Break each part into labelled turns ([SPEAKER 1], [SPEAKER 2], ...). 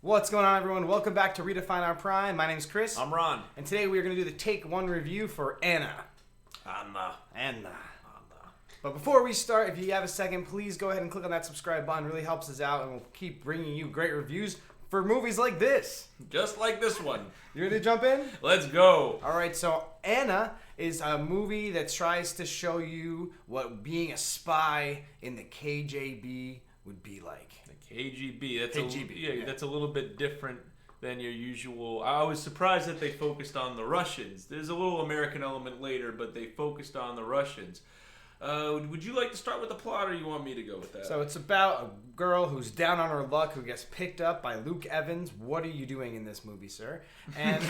[SPEAKER 1] What's going on, everyone? Welcome back to Redefine Our Prime. My name's Chris.
[SPEAKER 2] I'm Ron.
[SPEAKER 1] And today we are going to do the Take 1 review for Anna.
[SPEAKER 2] Anna.
[SPEAKER 1] But before we start, if you have a second, please go ahead and click on that subscribe button. It really helps us out, and we'll keep bringing you great reviews for movies like this.
[SPEAKER 2] Just like this one.
[SPEAKER 1] You ready to jump in?
[SPEAKER 2] Let's go.
[SPEAKER 1] All right, so Anna is a movie that tries to show you what being a spy in the KGB would be like.
[SPEAKER 2] The KGB.
[SPEAKER 1] KGB.
[SPEAKER 2] That's a little bit different than your usual. I was surprised that they focused on the Russians. There's a little American element later, but they focused on the Russians. Would you like to start with the plot, or you want me to go with that?
[SPEAKER 1] So it's about a girl who's down on her luck who gets picked up by Luke Evans. What are you doing in this movie, sir? And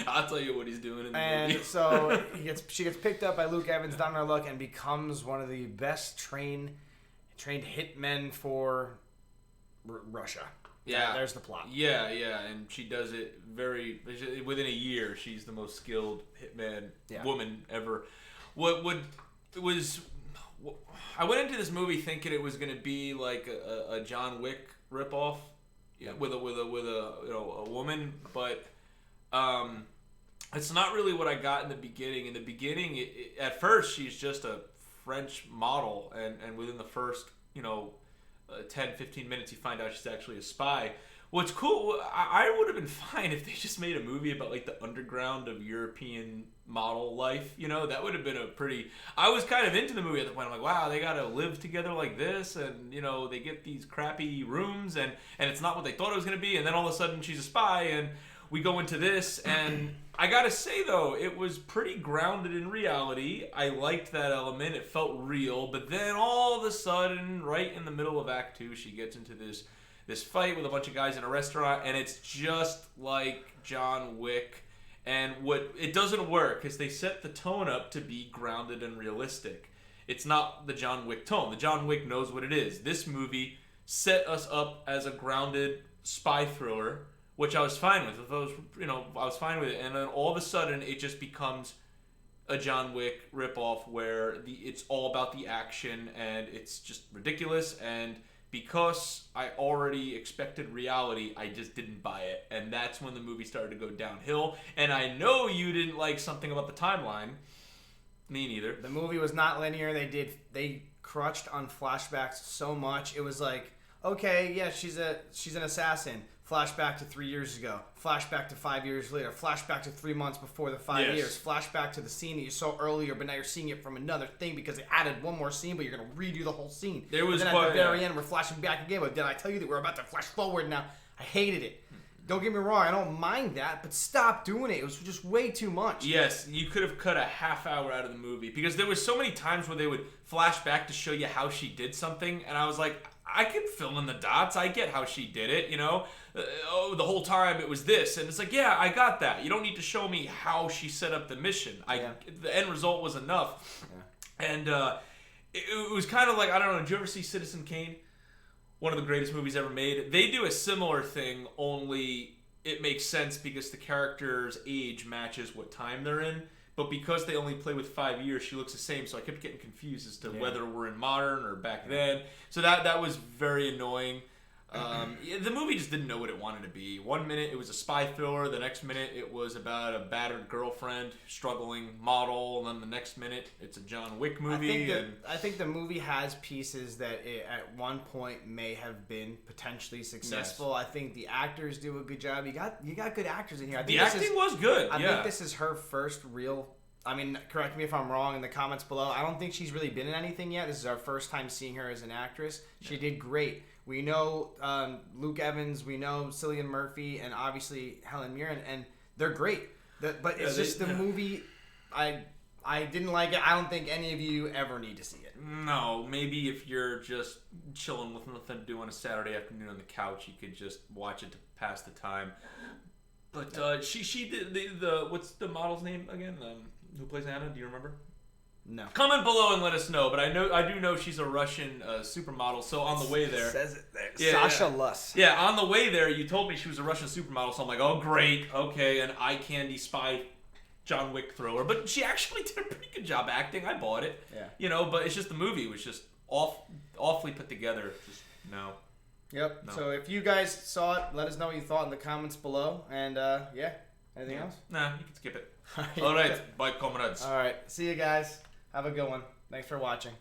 [SPEAKER 2] I'll tell you what he's doing in the movie.
[SPEAKER 1] And so she gets picked up by Luke Evans down on her luck and becomes one of the best trained hitmen for Russia.
[SPEAKER 2] Yeah,
[SPEAKER 1] there's the plot.
[SPEAKER 2] Yeah, and she does it within a year. She's the most skilled hitman woman ever. I went into this movie thinking it was going to be like a John Wick ripoff, with a woman, but it's not really what I got in the beginning. In the beginning, at first she's just a French model, and within the first 10-15 minutes you find out she's actually a spy. What's cool, I would have been fine if they just made a movie about like the underground of European model life. That would have been I was kind of into the movie at the point. I'm like, wow, they gotta live together like this, and they get these crappy rooms, and it's not what they thought it was gonna be, and then all of a sudden she's a spy, and we go into this, and I gotta say though, it was pretty grounded in reality. I liked that element. It felt real, but then all of a sudden, right in the middle of Act 2, she gets into this fight with a bunch of guys in a restaurant, and it's just like John Wick. And what it doesn't work is they set the tone up to be grounded and realistic. It's not the John Wick tone. The John Wick knows what it is. This movie set us up as a grounded spy thriller, which I was fine with. I was fine with it. And then all of a sudden, it just becomes a John Wick ripoff where it's all about the action, and it's just ridiculous. And because I already expected reality, I just didn't buy it. And that's when the movie started to go downhill. And I know you didn't like something about the timeline. Me neither.
[SPEAKER 1] The movie was not linear. They crutched on flashbacks so much. It was like, okay, yeah, she's an assassin. Flashback to 3 years ago. Flashback to 5 years later. Flashback to 3 months before the 5 years. Flashback to the scene that you saw earlier, but now you're seeing it from another thing because they added one more scene, but you're going to redo the whole scene. At the very end, we're flashing back again. But did I tell you that we're about to flash forward now? I hated it. Don't get me wrong, I don't mind that, but stop doing it. It was just way too much.
[SPEAKER 2] Yes, you could have cut a half hour out of the movie because there was so many times where they would flash back to show you how she did something, and I was like, I can fill in the dots. I get how she did it, the whole time it was this. And it's like, yeah, I got that. You don't need to show me how she set up the mission. The end result was enough. Yeah. And it was kind of like, I don't know, did you ever see Citizen Kane? One of the greatest movies ever made. They do a similar thing, only it makes sense because the character's age matches what time they're in. But because they only play with 5 years, she looks the same. So I kept getting confused as to whether we're in modern or back then. So that was very annoying. The movie just didn't know what it wanted to be. 1 minute it was a spy thriller. The next minute it was about a battered girlfriend, struggling model. And then the next minute it's a John Wick movie.
[SPEAKER 1] I think the movie has pieces that it, at one point may have been potentially successful. Yes. I think the actors do a good job. You got good actors in here.
[SPEAKER 2] The acting was good.
[SPEAKER 1] I think this is her first real. I mean, correct me if I'm wrong in the comments below. I don't think she's really been in anything yet. This is our first time seeing her as an actress. She did great. We know Luke Evans, we know Cillian Murphy, and obviously Helen Mirren, and they're great. But it's just the movie, I didn't like it. I don't think any of you ever need to see it.
[SPEAKER 2] No, maybe if you're just chilling with nothing to do on a Saturday afternoon on the couch, you could just watch it to pass the time. But she did the what's the model's name again? Who plays Anna? Do you remember?
[SPEAKER 1] No.
[SPEAKER 2] Comment below and let us know. But I do know she's a Russian supermodel. So on the way there,
[SPEAKER 1] it says it there.
[SPEAKER 2] Yeah,
[SPEAKER 1] Sasha Luss.
[SPEAKER 2] Yeah, on the way there, you told me she was a Russian supermodel. So I'm like, oh great, okay, an eye candy spy John Wick thriller. But she actually did a pretty good job acting. I bought it. Yeah. But it's just the movie was just awfully put together. Just no.
[SPEAKER 1] Yep.
[SPEAKER 2] No.
[SPEAKER 1] So if you guys saw it, let us know what you thought in the comments below. And yeah, anything else?
[SPEAKER 2] Nah, you can skip it. All right, bye, comrades.
[SPEAKER 1] All right. See you guys. Have a good one. Thanks for watching.